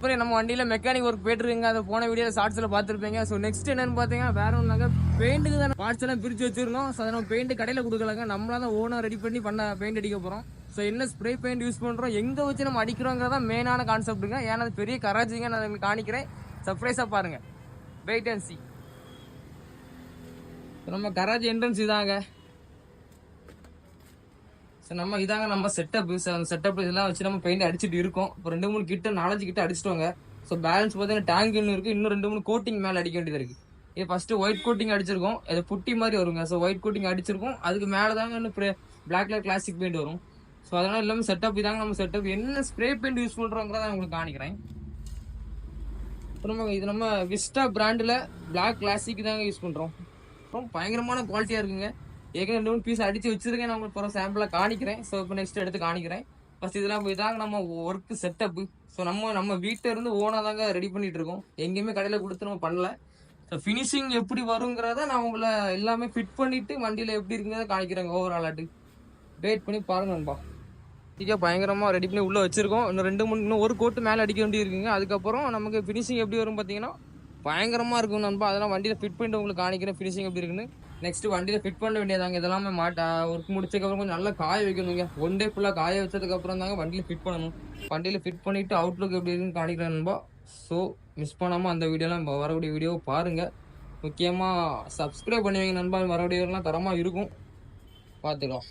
அப்புறம் நம்ம வண்டியில் மெக்கானிக் ஒர்க் போயிட்டுருங்க. அதை போன வீடியோவில் ஷார்ட்ஸில் பார்த்துருப்பீங்க. ஸோ நெக்ஸ்ட் என்னன்னு பார்த்தீங்கன்னா வேற ஒன்றாங்க பெயிண்ட்டுக்கு தான் பார்ட்ஸ் எல்லாம் பிரித்து வச்சிருந்தோம். ஸோ அதை நம்ம பெயிண்ட் கடையில் கொடுக்கலாங்க. நம்மளால தான் ஓனாக ரெடி பண்ண பெயிண்ட் அடிக்க போகிறோம். ஸோ என்ன ஸ்ப்ரே பெயிண்ட் யூஸ் பண்ணுறோம், எங்கே வச்சு நம்ம அடிக்கிறோங்கிறதான் மெயினான கான்செப்ட்டுங்க. ஏன்னா அது பெரிய கராஜிங்க. நான் உங்களுக்கு காணிக்கிறேன், சர்ப்ரைஸாக பாருங்கள். Wait and see. நம்ம கராஜ் என்ட்ரன்ஸ் இதாங்க. ஸோ நம்ம இதாங்க நம்ம செட்டப். ஸோ அந்த செட்டப் இதெல்லாம் வச்சு நம்ம பெயிண்ட் அடிச்சுட்டு இருக்கோம். இப்போ 2-3 கிட்ட 4-5 கிட்ட அடிச்சிட்டோங்க. ஸோ பேலன்ஸ் பார்த்தீங்கன்னா டேங்க் இன்னும் இருக்குது. இன்னும் 2-3 கோட்டிங் மேலே அடிக்க வேண்டியது இருக்குது. இது ஃபர்ஸ்ட் ஒயிட் கோட்டிங் அடிச்சிருக்கோம். அது புட்டி மாதிரி வருங்க. ஸோ ஒயிட் கோட்டிங் அடிச்சிருக்கோம். அதுக்கு மேலே தாங்க இன்னும் பிளாக் கலர் கிளாசிக் பெயிண்ட் வரும். ஸோ அதனால எல்லாமே செட்டப் இதாங்க நம்ம செட்டப். என்ன ஸ்ப்ரே பெயிண்ட் யூஸ் பண்ணுறோங்கிறத நான் உங்களுக்கு காணிக்கிறேன். அப்புறம் இது நம்ம விஸ்டா பிராண்டில் பிளாக் கிளாசிக் தாங்க யூஸ் பண்ணுறோம். ரொம்ப பயங்கரமான குவாலிட்டியாக இருக்குங்க. ஏற்கனவே 2-3 பீஸ் அடிச்சு வச்சிருக்கேன். நான் உங்களுக்கு போகிற சாம்பிளாக காணிக்கிறேன். ஸோ இப்போ நெக்ஸ்ட் எடுத்து காணிக்கிறேன். ஃபர்ஸ்ட் இதெல்லாம் இதாங்க நம்ம ஒர்க் செட்டப்பு. ஸோ நம்ம வீட்டில் இருந்து ஓனாக தாங்க ரெடி பண்ணிட்டு இருக்கோம். எங்கேயுமே கடையில் கொடுத்து நம்ம பண்ணல. ஸோ ஃபினிஷிங் எப்படி வருங்கிறத நான் உங்களை எல்லாமே ஃபிட் பண்ணிட்டு வண்டியில் எப்படி இருக்குங்கிறத காணிக்கிறேங்க. ஓவரால் ஆட்டு வெயிட் பண்ணி பாருங்க நண்பா. பயங்கரமாக ரெடி பண்ணி உள்ளே வச்சிருக்கோம். இன்னும் ஒரு கோட்டு மேலே அடிக்க வேண்டி இருக்குங்க. அதுக்கப்புறம் நமக்கு ஃபினிஷிங் எப்படி வரும் பார்த்தீங்கன்னா பயங்கரமாக இருக்கும் நண்பா. அதெல்லாம் வண்டியில் ஃபிட் பண்ணிட்டு உங்களுக்கு காணிக்கிறேன் ஃபினிஷிங் எப்படி இருக்குன்னு. நெக்ஸ்ட் வண்டியில் ஃபிட் பண்ண வேண்டியதாங்க. இதெல்லாமே ஒர்க் முடிச்சதுக்கப்புறம் கொஞ்சம் நல்லா காய வைக்கணுங்க. 1 டே ஃபுல்லாக காய வச்சதுக்கப்புறம் தாங்க வண்டியில் ஃபிட் பண்ணணும். வண்டியில் ஃபிட் பண்ணிவிட்டு அவுட்லுக் எப்படி இருக்குன்னு காணிக்கிறேன் நண்பா. ஸோ மிஸ் பண்ணாமல் அந்த வீடியோலாம் வரக்கூடிய வீடியோவை பாருங்கள். முக்கியமாக சப்ஸ்கிரைப் பண்ணுவீங்க நண்பா. வரக்கூடிய வீடியோலாம் தரமாக இருக்கும், பார்த்துக்கலாம்.